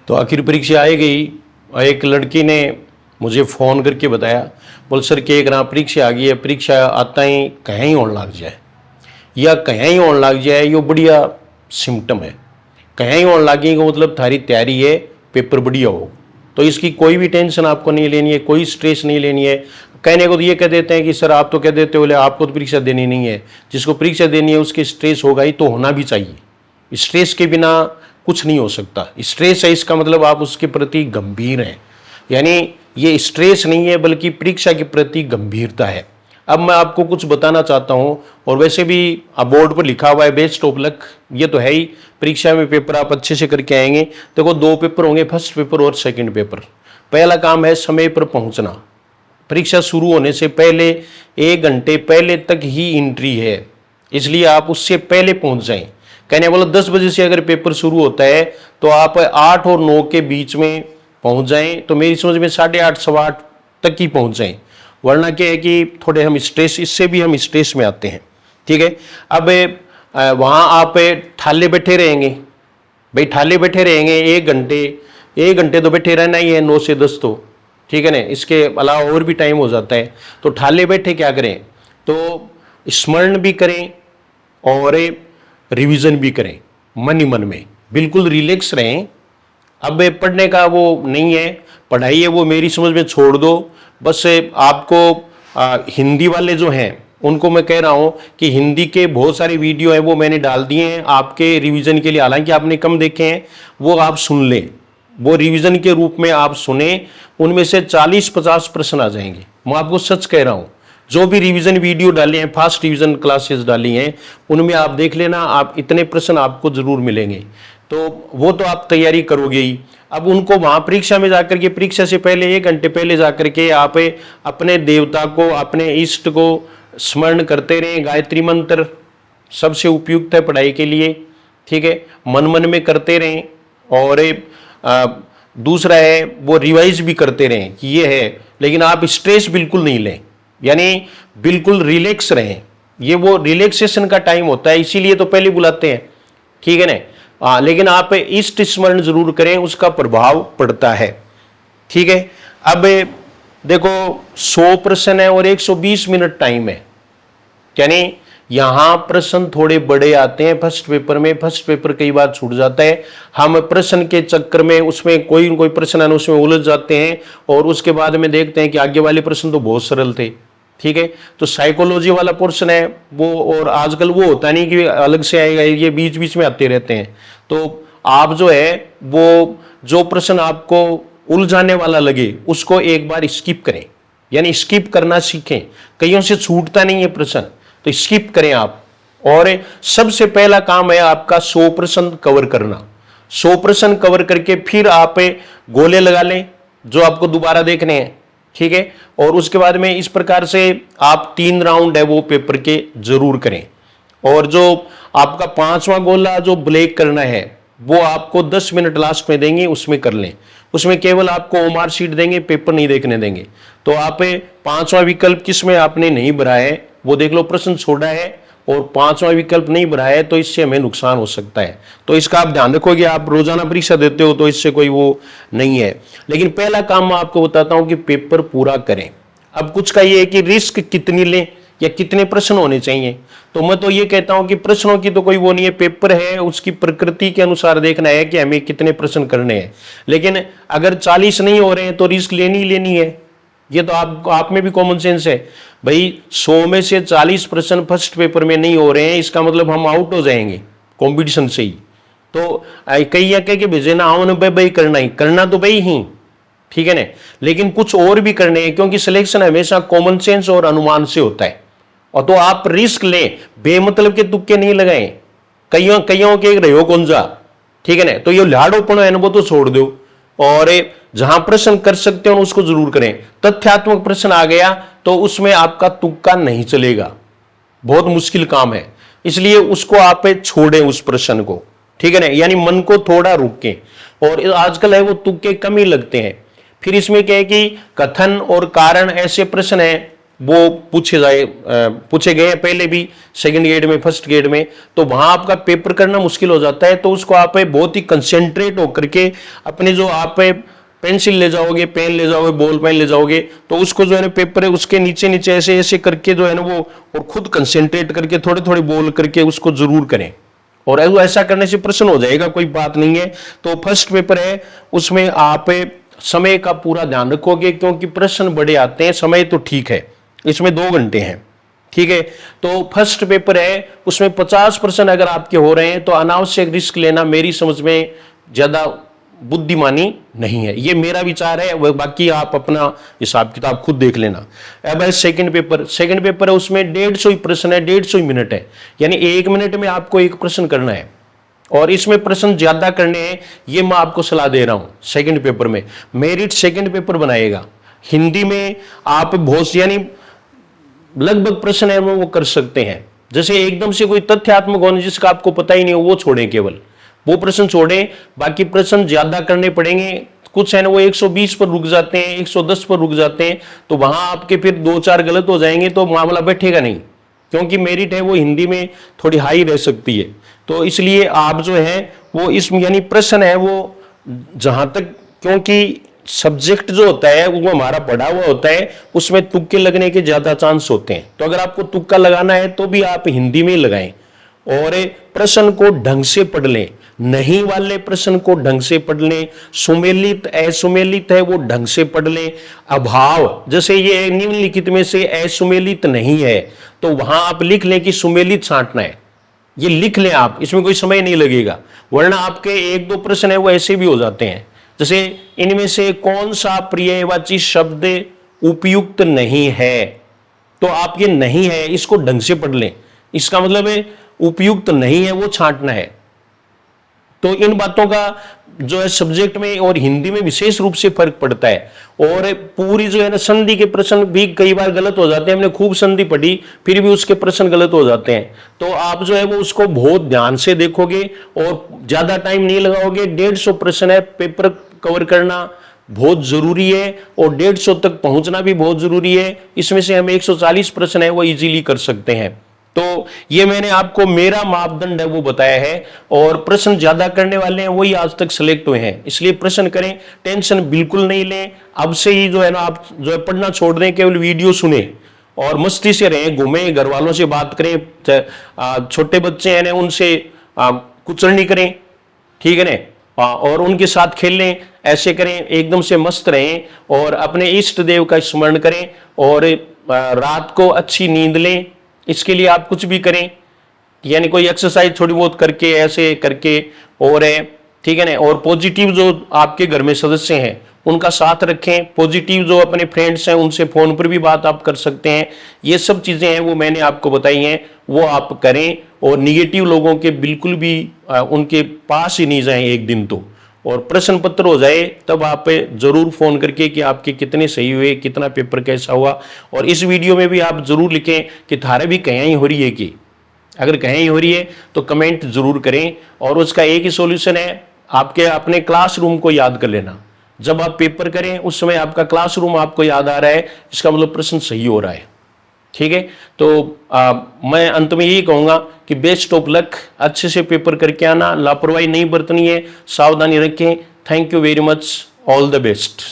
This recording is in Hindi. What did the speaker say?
तो आखिर परीक्षा आ गई। एक लड़की ने मुझे फ़ोन करके बताया, बोल सर कि एक ना परीक्षा आ गई है, परीक्षा आता ही कहीं होने लग जाए या कहीं होने लग जाए, यो बढ़िया सिम्टम है। कहीं होने लगी का मतलब थारी तैयारी है, पेपर बढ़िया हो। तो इसकी कोई भी टेंशन आपको नहीं लेनी है, कोई स्ट्रेस नहीं लेनी है। कहने को तो ये कह देते हैं कि सर आप तो कह देते हो, आपको तो परीक्षा देनी नहीं है। जिसको परीक्षा देनी है उसके स्ट्रेस होगा ही, तो होना भी चाहिए। स्ट्रेस के बिना कुछ नहीं हो सकता। स्ट्रेस है इसका मतलब आप उसके प्रति गंभीर हैं, यानी ये स्ट्रेस नहीं है बल्कि परीक्षा के प्रति गंभीरता है। अब मैं आपको कुछ बताना चाहता हूं, और वैसे भी अब बोर्ड पर लिखा हुआ है बेस्ट ऑफ लक, ये तो है ही। परीक्षा में पेपर आप अच्छे से करके आएंगे। देखो 2 पेपर होंगे, फर्स्ट पेपर और सेकंड पेपर। पहला काम है समय पर पहुंचना। परीक्षा शुरू होने से पहले 1 घंटे पहले तक ही एंट्री है, इसलिए आप उससे पहले पहुंच जाएं। कहने वाला 10 बजे से अगर पेपर शुरू होता है तो आप 8 और 9 के बीच में पहुंच जाएं, तो मेरी समझ में 8:30 सवा 8 तक ही पहुंच जाएं। वरना क्या है कि थोड़े हम स्ट्रेस, इससे भी हम स्ट्रेस में आते हैं। ठीक है। अब वहाँ आप ठाले बैठे रहेंगे, भाई ठाले बैठे रहेंगे 1 घंटे तो बैठे रहना ही है, 9 से 10 तो ठीक है ना। इसके अलावा और भी टाइम हो जाता है। तो ठाले बैठे क्या करें, तो स्मरण भी करें और रिवीजन भी करें मन ही मन में, बिल्कुल रिलैक्स रहें। अब पढ़ने का वो नहीं है, पढ़ाई है वो मेरी समझ में छोड़ दो। बस आपको हिंदी वाले जो हैं उनको मैं कह रहा हूं कि हिंदी के बहुत सारे वीडियो हैं वो मैंने डाल दिए हैं आपके रिवीजन के लिए। हालांकि आपने कम देखे हैं, वो आप सुन लें, वो रिवीजन के रूप में आप सुने। उनमें से 40-50 प्रश्न आ जाएंगे, मैं आपको सच कह रहा हूं। जो भी रिवीजन वीडियो डाले हैं, फास्ट रिवीजन क्लासेस डाली हैं, उनमें आप देख लेना, आप इतने प्रश्न आपको जरूर मिलेंगे। तो वो तो आप तैयारी करोगे ही। अब उनको वहां परीक्षा में जाकर के, परीक्षा से पहले 1 घंटे पहले जाकर के आप अपने देवता को, अपने इष्ट को स्मरण करते रहें। गायत्री मंत्र सबसे उपयुक्त है पढ़ाई के लिए। ठीक है, मन मन में करते रहें। और दूसरा है वो रिवाइज भी करते रहें कि ये है, लेकिन आप स्ट्रेस बिल्कुल नहीं लें, यानी बिल्कुल रिलैक्स रहें। ये वो रिलैक्सेशन का टाइम होता है, इसीलिए तो पहले बुलाते हैं। ठीक है ना। लेकिन आप इष्ट स्मरण जरूर करें, उसका प्रभाव पड़ता है। ठीक है। अब देखो 100 प्रश्न है और 120 मिनट टाइम है, यानी यहां प्रश्न थोड़े बड़े आते हैं फर्स्ट पेपर में। फर्स्ट पेपर कई बार छूट जाता है, हम प्रश्न के चक्कर में उसमें कोई न कोई प्रश्न है उसमें उलझ जाते हैं, और उसके बाद में देखते हैं कि आगे वाले प्रश्न तो बहुत सरल थे। ठीक है। तो साइकोलॉजी वाला पोर्शन है वो, और आजकल वो होता नहीं कि अलग से आएगा, ये बीच बीच में आते रहते हैं। तो आप जो है वो जो प्रश्न आपको उलझाने वाला लगे उसको एक बार स्किप करें, यानी स्किप करना सीखें। कईयों से छूटता नहीं है प्रश्न, तो स्किप करें आप। और सबसे पहला काम है आपका 100 प्रश्न कवर करना। 100 प्रश्न कवर करके फिर आप गोले लगा लें जो आपको दोबारा देखने हैं। ठीक है। और उसके बाद में इस प्रकार से आप 3 राउंड है वो पेपर के जरूर करें। और जो आपका 5वां गोला जो ब्लैक करना है वो आपको 10 मिनट लास्ट में देंगे, उसमें कर लें। उसमें केवल आपको ओमार शीट देंगे, पेपर नहीं देखने देंगे। तो आप 5वां विकल्प किसमें आपने नहीं भरा है वो देख लो, प्रश्न छोड़ा है और 5वां विकल्प नहीं भरा है, तो इससे हमें नुकसान हो सकता है। तो इसका आप ध्यान रखोगे। आप रोजाना परीक्षा देते हो तो इससे कोई वो नहीं है। लेकिन पहला काम मैं आपको बताता हूं कि पेपर पूरा करें। अब कुछ का ये है कि रिस्क कितनी लें या कितने प्रश्न होने चाहिए। तो मैं तो ये कहता हूं कि प्रश्नों की तो कोई वो नहीं है, पेपर है उसकी प्रकृति के अनुसार देखना है कि हमें कितने प्रश्न करने हैं। लेकिन अगर 40 नहीं हो रहे हैं तो रिस्क लेनी ही लेनी है। ये तो आप में भी कॉमन सेंस है भाई। 100 में से 40 प्रश्न फर्स्ट पेपर में नहीं हो रहे हैं, इसका मतलब हम आउट हो जाएंगे कंपटीशन से ही। तो कई कह के भेजे ना आओ ना भाई, करना तो भाई ही। ठीक है ना। लेकिन कुछ और भी करने हैं, क्योंकि सिलेक्शन हमेशा कॉमन सेंस और अनुमान से होता है। और तो आप रिस्क लें, बेमतलब के तुक्के नहीं लगाएं। कईयों के रहो कौन जा। ठीक है ना। तो ये लाड़ोपन है वो तो छोड़ दो, और जहां प्रश्न कर सकते हो उसको जरूर करें। तथ्यात्मक प्रश्न आ गया तो उसमें आपका तुक्का नहीं चलेगा, बहुत मुश्किल काम है, इसलिए उसको आप छोड़ें उस प्रश्न को। ठीक है ना। यानी मन को थोड़ा रोकें। और आजकल है वो तुक्के कम ही लगते हैं। फिर इसमें क्या है कि कथन और कारण ऐसे प्रश्न हैं वो पूछे गए हैं पहले भी, सेकंड ग्रेड में, फर्स्ट ग्रेड में, तो वहां आपका पेपर करना मुश्किल हो जाता है। तो उसको आप बहुत ही कंसेंट्रेट होकर के अपने जो आप पेंसिल ले जाओगे, पेन ले जाओगे, बॉल पेन ले जाओगे, तो उसको जो है ना पेपर है उसके नीचे नीचे ऐसे ऐसे करके जो है ना वो, और खुद कंसेंट्रेट करके थोड़े थोड़े बोल करके उसको जरूर करें। और ऐसा करने से प्रश्न हो जाएगा, कोई बात नहीं है। तो फर्स्ट पेपर है, उसमें आप समय का पूरा ध्यान रखोगे, क्योंकि प्रश्न बड़े आते हैं। समय तो ठीक है, इसमें 2 घंटे हैं, ठीक है। तो फर्स्ट पेपर है, उसमें 50% अगर आपके हो रहे हैं तो अनावश्यक रिस्क लेना मेरी समझ में ज्यादा बुद्धिमानी नहीं है। ये मेरा विचार है, वह बाकी आप अपना हिसाब किताब खुद देख लेना। अब है सेकंड पेपर है, उसमें 150 ही प्रश्न है, 150 ही मिनट है, यानी 1 मिनट में आपको एक प्रश्न करना है। और इसमें प्रश्न ज्यादा करने हैं, ये मैं आपको सलाह दे रहा हूं। सेकंड पेपर में मेरिट सेकंड पेपर बनाएगा। हिंदी में आप बहुत यानी लगभग प्रश्न है वो कर सकते हैं। जैसे एकदम से कोई तथ्यात्मक होने जिसका आपको पता ही नहीं हो, वो छोड़ें, केवल वो प्रश्न छोड़ें, बाकी प्रश्न ज्यादा करने पड़ेंगे। कुछ है ना वो 120 पर रुक जाते हैं, 110 पर रुक जाते हैं, तो वहां आपके फिर 2-4 गलत हो जाएंगे तो मामला बैठेगा नहीं, क्योंकि मेरिट है वो हिंदी में थोड़ी हाई रह सकती है। तो इसलिए आप जो है वो इस यानी प्रश्न है वो जहां तक, क्योंकि सब्जेक्ट जो होता है वो हमारा पढ़ा हुआ होता है, उसमें तुक्के लगने के ज्यादा चांस होते हैं। तो अगर आपको तुक्का लगाना है तो भी आप हिंदी में लगाएं, और प्रश्न को ढंग से पढ़ लें, नहीं वाले प्रश्न को ढंग से पढ़ लें, सुमेलित असुमेलित है वो ढंग से पढ़ लें। अभाव जैसे ये निम्नलिखित में से असुमेलित नहीं है, तो वहां आप लिख लें कि सुमेलित छांटना है, ये लिख लें आप, इसमें कोई समय नहीं लगेगा। वरना आपके 1-2 प्रश्न है वो ऐसे भी हो जाते हैं, जैसे इनमें से कौन सा पर्यायवाची शब्द उपयुक्त नहीं है, तो आप ये नहीं है इसको ढंग से पढ़ लें, इसका मतलब है उपयुक्त नहीं है वो छांटना है। तो इन बातों का जो है सब्जेक्ट में और हिंदी में विशेष रूप से फर्क पड़ता है। और पूरी जो है ना संधि के प्रश्न भी कई बार गलत हो जाते हैं, हमने खूब संधि पढ़ी फिर भी उसके प्रश्न गलत हो जाते हैं। तो आप जो है वो उसको बहुत ध्यान से देखोगे और ज्यादा टाइम नहीं लगाओगे। 150 प्रश्न है, पेपर कवर करना बहुत जरूरी है और 150 तक पहुंचना भी बहुत जरूरी है। इसमें से हम 140 प्रश्न है वो इजीली कर सकते हैं। तो ये मैंने आपको मेरा मापदंड है वो बताया है, और प्रश्न ज्यादा करने वाले हैं वही आज तक सिलेक्ट हुए हैं। इसलिए प्रश्न करें, टेंशन बिल्कुल नहीं लें। अब से ही जो है ना आप जो है पढ़ना छोड़ दें, केवल वीडियो सुने और मस्ती से रहें, घूमें, घर वालों से बात करें, छोटे बच्चे हैं ना उनसे कुचल नहीं करें, ठीक है ना, और उनके साथ खेलें, ऐसे करें, एकदम से मस्त रहें और अपने इष्ट देव का स्मरण करें और रात को अच्छी नींद लें। इसके लिए आप कुछ भी करें, यानी कोई एक्सरसाइज थोड़ी बहुत करके, ऐसे करके, और ठीक है ना, और पॉजिटिव जो आपके घर में सदस्य हैं उनका साथ रखें। पॉजिटिव जो अपने फ्रेंड्स हैं उनसे फोन पर भी बात आप कर सकते हैं। ये सब चीजें हैं वो मैंने आपको बताई हैं, वो आप करें। और निगेटिव लोगों के बिल्कुल भी उनके पास ही नहीं जाएं एक दिन तो। और प्रश्न पत्र हो जाए तब आप जरूर फोन करके कि आपके कितने सही हुए, कितना पेपर कैसा हुआ। और इस वीडियो में भी आप जरूर लिखें कि थारे भी कहीं ही हो रही है, कि अगर कहीं ही हो रही है तो कमेंट जरूर करें। और उसका एक ही सॉल्यूशन है, आपके अपने क्लासरूम को याद कर लेना। जब आप पेपर करें उस समय आपका क्लासरूम आपको याद आ रहा है, इसका मतलब प्रश्न सही हो रहा है, ठीक है। तो मैं अंत में यही कहूंगा कि बेस्ट ऑफ लक, अच्छे से पेपर करके आना, लापरवाही नहीं बरतनी है, सावधानी रखें। Thank you very much, all the best.